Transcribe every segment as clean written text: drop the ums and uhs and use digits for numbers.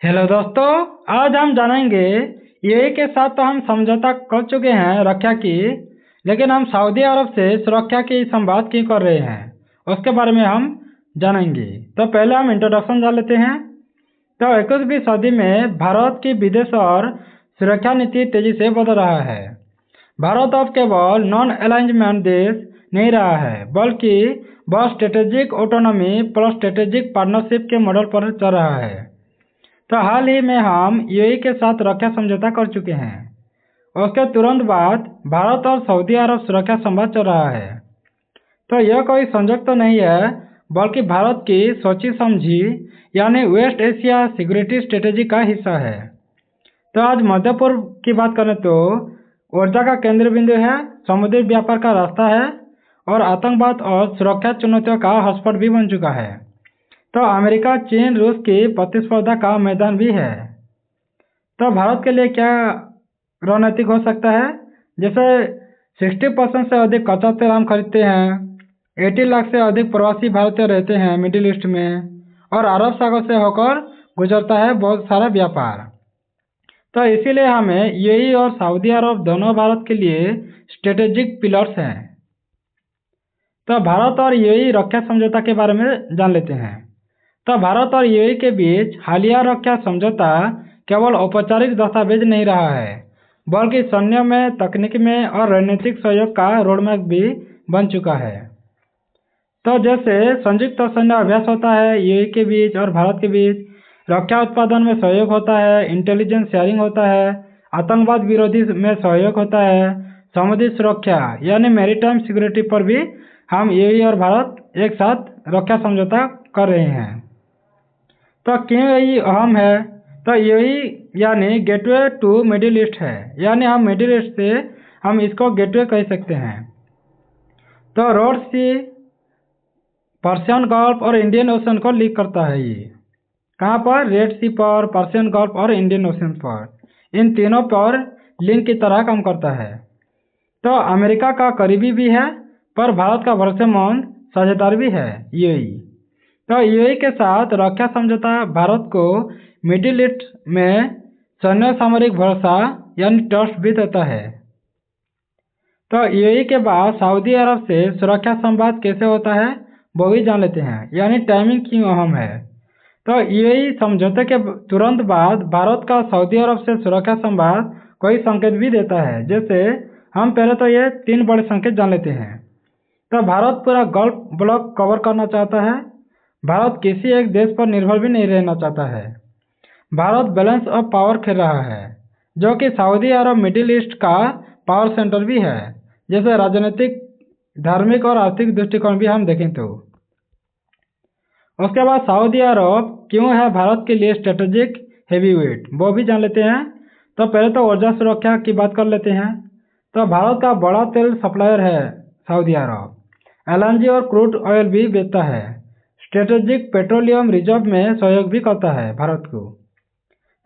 Hello दोस्तों, आज हम जानेंगे यूएई के साथ तो हम समझौता कर चुके हैं रक्षा की, लेकिन हम सऊदी अरब से सुरक्षा की संवाद क्यों कर रहे हैं उसके बारे में हम जानेंगे। तो पहले हम इंट्रोडक्शन जान लेते हैं। तो 21वीं सदी में भारत की विदेश और सुरक्षा नीति तेजी से बदल रहा है। भारत अब केवल नॉन अलाइनमेंट देश नहीं रहा है, बल्कि वह strategic autonomy plus strategic partnership के मॉडल पर चल रहा है। तो हाल ही में हम यूएई के साथ रक्षा समझौता कर चुके हैं। उसके तुरंत बाद भारत और सऊदी अरब सुरक्षा संवाद चल रहा है। तो यह कोई संजोग तो नहीं है, बल्कि भारत की सोची समझी यानी वेस्ट एशिया सिक्योरिटी स्ट्रेटेजी का हिस्सा है। तो आज मध्य पूर्व की बात करें तो ऊर्जा का केंद्र बिंदु है, समुद्री व्यापार का रास्ता है और आतंकवाद और सुरक्षा चुनौतियों का हॉटस्पॉट भी बन चुका है। तो अमेरिका, चीन, रूस की प्रतिस्पर्धा का मैदान भी है। तो भारत के लिए क्या रणनीतिक हो सकता है? जैसे 60% से अधिक कच्चा तेल हम खरीदते हैं, 80 लाख से अधिक प्रवासी भारतीय रहते हैं मिडिल ईस्ट में, और अरब सागर से होकर गुजरता है बहुत सारा व्यापार। तो इसीलिए हमें यूएई और सऊदी अरब दोनों भारत के लिए स्ट्रेटेजिक पिलर्स हैं। तो भारत और यूएई रक्षा समझौता के बारे में जान लेते हैं। तो भारत और यूएई के बीच हालिया रक्षा समझौता केवल औपचारिक दस्तावेज नहीं रहा है, बल्कि सैन्य में, तकनीक में और रणनीतिक सहयोग का रोडमैप भी बन चुका है। तो जैसे संयुक्त सैन्य अभ्यास होता है यूएई के बीच और भारत के बीच, रक्षा उत्पादन में सहयोग होता है, इंटेलिजेंस शेयरिंग होता है, आतंकवाद विरोधी में सहयोग होता है, समुद्री सुरक्षा यानी मैरीटाइम सिक्योरिटी पर भी हम यूएई और भारत एक साथ रक्षा समझौता कर रहे हैं। तो क्यों यही अहम है? तो यही यानी गेटवे टू मिडिल ईस्ट है, यानी हम मिडिल ईस्ट से हम इसको गेटवे कह सकते हैं। तो रोड सी, पर्शियन गल्फ और इंडियन ओशन को लिंक करता है। ये कहाँ पर? रेड सी पर, पर्शियन गल्फ और इंडियन ओशन पर, इन तीनों पर लिंक की तरह काम करता है। तो अमेरिका का करीबी भी है, पर भारत का भरोसेमंद साझेदार भी है यूएई। तो यूएई के साथ रक्षा समझौता भारत को मिडिल ईस्ट में सैन्य सामरिक भरोसा यानी ट्रस्ट भी देता है। तो यूएई के बाद सऊदी अरब से सुरक्षा संवाद कैसे होता है वो भी जान लेते हैं, यानी टाइमिंग क्यों अहम है। तो यूएई समझौते के तुरंत बाद भारत का सऊदी अरब से सुरक्षा संवाद कोई संकेत भी देता है। जैसे हम पहले तो ये 3 बड़े संकेत जान लेते हैं। तो भारत पूरा गल्फ ब्लॉक कवर करना चाहता है। भारत किसी एक देश पर निर्भर भी नहीं रहना चाहता है। भारत बैलेंस ऑफ पावर खेल रहा है, जो कि सऊदी अरब मिडिल ईस्ट का पावर सेंटर भी है। जैसे राजनीतिक, धार्मिक और आर्थिक दृष्टिकोण भी हम देखें तो। उसके बाद सऊदी अरब क्यों है भारत के लिए स्ट्रेटेजिक हेवीवेट, वो भी जान लेते हैं। तो पहले तो ऊर्जा सुरक्षा की बात कर लेते हैं। तो भारत का बड़ा तेल सप्लायर है सऊदी अरब, एलएनजी और क्रूड ऑयल भी बेचता है, स्ट्रेटेजिक पेट्रोलियम रिजर्व में सहयोग भी करता है भारत को।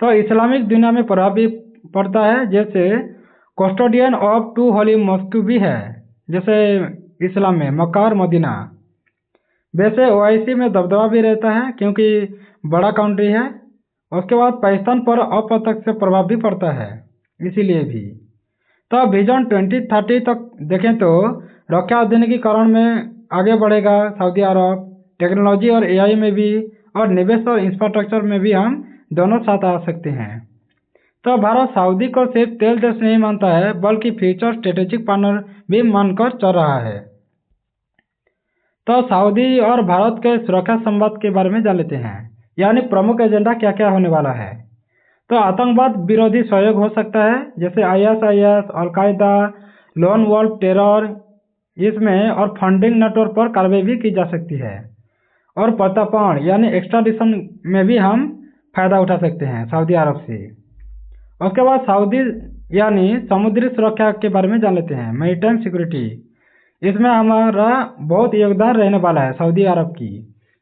तो इस्लामिक दुनिया में प्रभाव भी पड़ता है, जैसे कस्टोडियन ऑफ 2 होली मॉस्क भी है, जैसे इस्लाम में मक्का और मदीना। वैसे ओआईसी में दबदबा भी रहता है क्योंकि बड़ा कंट्री है। उसके बाद पाकिस्तान पर अप्रत्यक्ष प्रभाव भी पड़ता है, इसीलिए भी। तो विजन 2030 तक देखें तो रक्षा आधुनिकीकरण में आगे बढ़ेगा सऊदी अरब, टेक्नोलॉजी और एआई में भी, और निवेश और इंफ्रास्ट्रक्चर में भी हम दोनों साथ आ सकते हैं। तो भारत सऊदी को सिर्फ तेल देश नहीं मानता है, बल्कि फ्यूचर स्ट्रेटेजिक पार्टनर भी मानकर चल रहा है। तो सऊदी और भारत के सुरक्षा संवाद के बारे में जान लेते हैं, यानी प्रमुख एजेंडा क्या क्या होने वाला है। तो आतंकवाद विरोधी सहयोग हो सकता है, जैसे ISIS, al Qaeda, lone wolf terror, इसमें और फंडिंग नेटवर्क पर कार्रवाई भी की जा सकती है। और प्रत्यर्पण यानी एक्स्ट्राडिशन में भी हम फायदा उठा सकते हैं सऊदी अरब से। उसके बाद सऊदी यानी समुद्री सुरक्षा के बारे में जान लेते हैं, मैरीटाइम सिक्योरिटी। इसमें हमारा बहुत योगदान रहने वाला है सऊदी अरब की।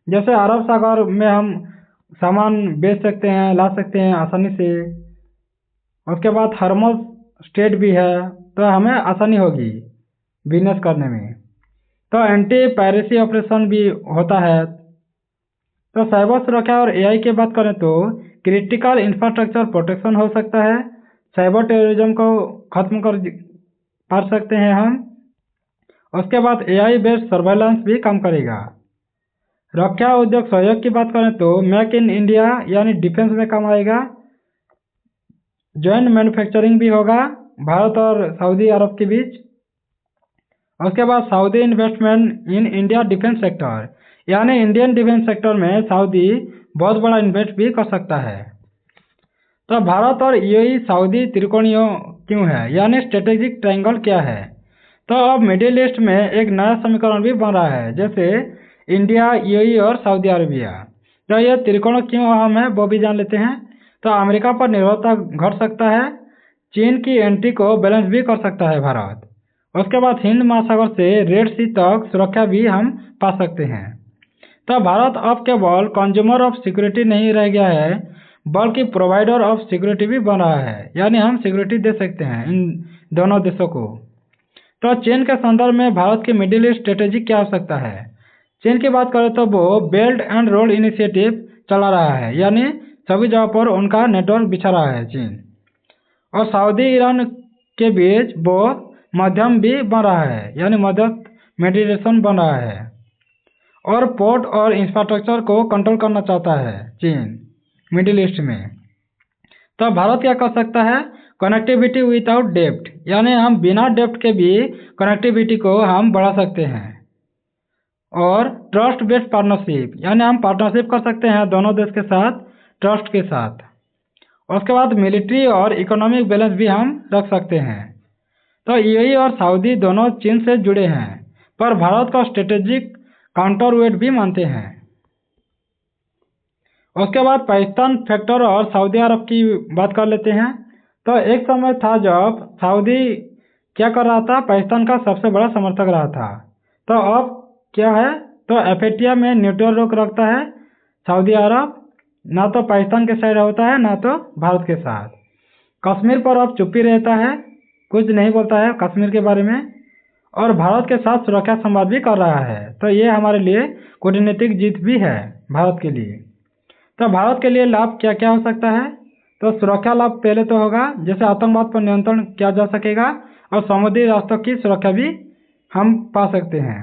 जैसे अरब सागर में हम सामान बेच सकते हैं, ला सकते हैं आसानी से। उसके बाद हरमुज स्ट्रेट भी है, तो हमें आसानी होगी बिजनेस करने में। तो एंटी पायरेसी ऑपरेशन भी होता है। तो साइबर सुरक्षा और एआई की बात करें तो क्रिटिकल इंफ्रास्ट्रक्चर प्रोटेक्शन हो सकता है, साइबर टेररिज्म को खत्म कर सकते हैं हम। उसके बाद AI बेस्ड सर्वेलेंस भी काम करेगा। रक्षा उद्योग सहयोग की बात करें तो मेक इन इंडिया यानी डिफेंस में काम आएगा। जॉइंट मैन्युफैक्चरिंग भी होगा भारत और सऊदी अरब के बीच। उसके बाद Saudi investment in India defence sector, यानी इंडियन डिफेंस सेक्टर में सऊदी बहुत बड़ा इन्वेस्ट भी कर सकता है। तो भारत और UAE सऊदी त्रिकोणीय क्यों है, यानी स्ट्रेटेजिक ट्रायंगल क्या है। तो अब मिडिल ईस्ट में एक नया समीकरण भी बन रहा है, जैसे इंडिया, UAE और सऊदी अरबिया। तो ये त्रिकोण क्यों अहम है वो भी जान लेते हैं। तो अमेरिका पर निर्भरता घट सकता है, चीन की एंट्री को बैलेंस भी कर सकता है भारत। उसके बाद हिंद महासागर से रेड सी तक सुरक्षा भी हम पा सकते हैं। तो भारत अब केवल कंज्यूमर ऑफ सिक्योरिटी नहीं रह गया है, बल्कि प्रोवाइडर ऑफ सिक्योरिटी भी बन रहा है, यानी हम सिक्योरिटी दे सकते हैं इन दोनों देशों को। तो चीन के संदर्भ में भारत की मिडिल ईस्ट स्ट्रेटेजी क्या हो सकता है। चीन की बात करें तो वो बेल्ट एंड रोड इनिशिएटिव चला रहा है, यानी सभी जगह पर उनका नेटवर्क बिछा रहा है चीन। और सऊदी ईरान के बीच वो मध्यम भी बन रहा है, यानी मध्य मेडिटेशन बन रहा है। और पोर्ट और इंफ्रास्ट्रक्चर को कंट्रोल करना चाहता है चीन मिडिल ईस्ट में। तो भारत क्या कर सकता है, कनेक्टिविटी विदाउट डेप्ट, यानी हम बिना डेप्ट के भी कनेक्टिविटी को हम बढ़ा सकते हैं। और ट्रस्ट बेस्ड पार्टनरशिप, यानी हम पार्टनरशिप कर सकते हैं दोनों देश के साथ ट्रस्ट के साथ। उसके बाद मिलिट्री और इकोनॉमिक बैलेंस भी हम रख सकते हैं। तो UAE और सऊदी दोनों चीन से जुड़े हैं, पर भारत का स्ट्रेटेजिक काउंटरवेट भी मानते हैं। उसके बाद पाकिस्तान फैक्टर और सऊदी अरब की बात कर लेते हैं। तो एक समय था जब सऊदी क्या कर रहा था, पाकिस्तान का सबसे बड़ा समर्थक रहा था। तो अब क्या है, तो FATA में न्यूट्रल रुख रखता है सऊदी अरब, ना तो पाकिस्तान के साइड होता है ना तो भारत के साथ। कश्मीर पर अब चुप्पी रहता है, कुछ नहीं बोलता है कश्मीर के बारे में, और भारत के साथ सुरक्षा संवाद भी कर रहा है। तो ये हमारे लिए कूटनीतिक जीत भी है भारत के लिए। तो भारत के लिए लाभ क्या क्या हो सकता है, तो सुरक्षा लाभ पहले तो होगा, जैसे आतंकवाद पर नियंत्रण किया जा सकेगा और समुद्री रास्तों की सुरक्षा भी हम पा सकते हैं।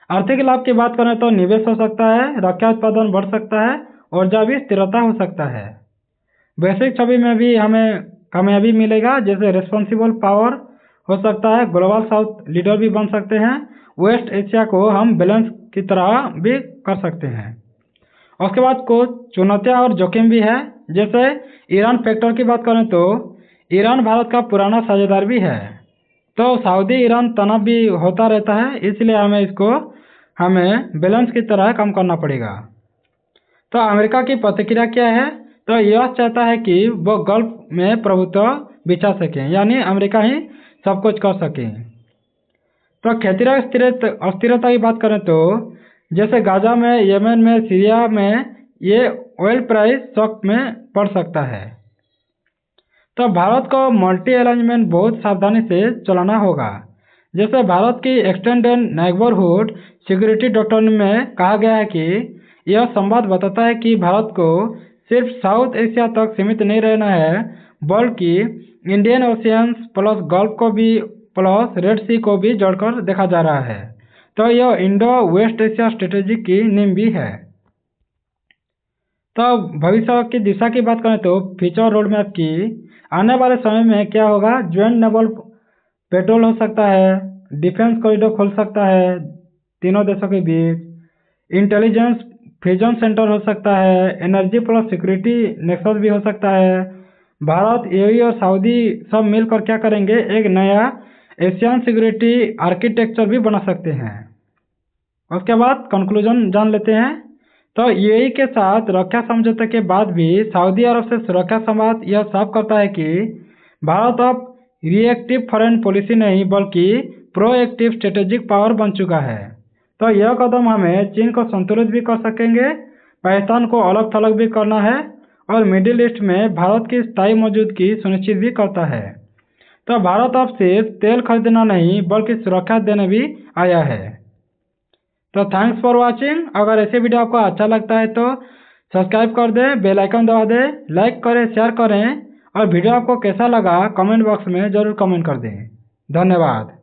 आर्थिक लाभ की बात करें तो निवेश हो सकता है, रक्षा उत्पादन बढ़ सकता है, ऊर्जा भी स्थिरता हो सकता है। वैश्विक छवि में भी हमें कामयाबी मिलेगा, जैसे रिस्पॉन्सिबल पावर हो सकता है, ग्लोबल साउथ लीडर भी बन सकते हैं, वेस्ट एशिया को हम बैलेंस की तरह भी कर सकते हैं। उसके बाद कुछ चुनौतियां और जोखिम भी है, जैसे ईरान फैक्टर की बात करें तो ईरान भारत का पुराना साझेदार भी है। तो सऊदी ईरान तनाव भी होता रहता है, इसलिए हमें बैलेंस की तरह काम करना पड़ेगा। तो अमेरिका की प्रतिक्रिया क्या है, तो यह चाहता है कि वो गल्फ में प्रभुत्व बिछा सकें, यानी अमेरिका ही सब कुछ कर सके। तो क्षेत्रीय अस्थिरता की बात करें तो जैसे गाजा में, यमन में, सीरिया में, ये ऑयल प्राइस शॉक में पड़ सकता है। तो भारत को मल्टी अरेंजमेंट बहुत सावधानी से चलाना होगा। जैसे भारत की एक्सटेंडेड नेबरहुड सिक्योरिटी डॉक्ट्रिन में कहा गया है कि यह संवाद बताता है कि भारत को सिर्फ साउथ एशिया तक सीमित नहीं रहना है, बल्कि इंडियन ओशियन प्लस गल्फ को भी प्लस रेड सी को भी जोड़कर देखा जा रहा है। तो यह इंडो वेस्ट एशिया स्ट्रेटेजी की नींव भी है। तो भविष्य की दिशा की बात करें तो फ्यूचर रोड मैप की आने वाले समय में क्या होगा, ज्वाइंट नेवल पेट्रोल हो सकता है, डिफेंस कॉरिडोर खोल सकता है तीनों देशों के बीच, इंटेलिजेंस फ्यूजन सेंटर हो सकता है, एनर्जी प्लस सिक्योरिटी नेक्सस भी हो सकता है। भारत, UAE और सऊदी सब मिलकर क्या करेंगे, एक नया एशियन सिक्योरिटी आर्किटेक्चर भी बना सकते हैं। उसके बाद कंक्लूजन जान लेते हैं। तो UAE के साथ रक्षा समझौते के बाद भी सऊदी अरब से सुरक्षा संवाद यह साफ करता है कि भारत अब रिएक्टिव फॉरेन पॉलिसी नहीं बल्कि प्रोएक्टिव स्ट्रेटेजिक पावर बन चुका है। तो यह कदम हमें चीन को संतुलित भी कर सकेंगे, पाकिस्तान को अलग थलग भी करना है और मिडिल ईस्ट में भारत की स्थायी मौजूदगी सुनिश्चित भी करता है। तो भारत अब सिर्फ तेल खरीदना नहीं बल्कि सुरक्षा देने भी आया है। तो थैंक्स फॉर वॉचिंग। अगर ऐसे वीडियो आपको अच्छा लगता है तो सब्सक्राइब कर दें, बेल आइकन दबा दें, लाइक करें, शेयर करें और वीडियो आपको कैसा लगा कमेंट बॉक्स में ज़रूर कमेंट कर दें। धन्यवाद।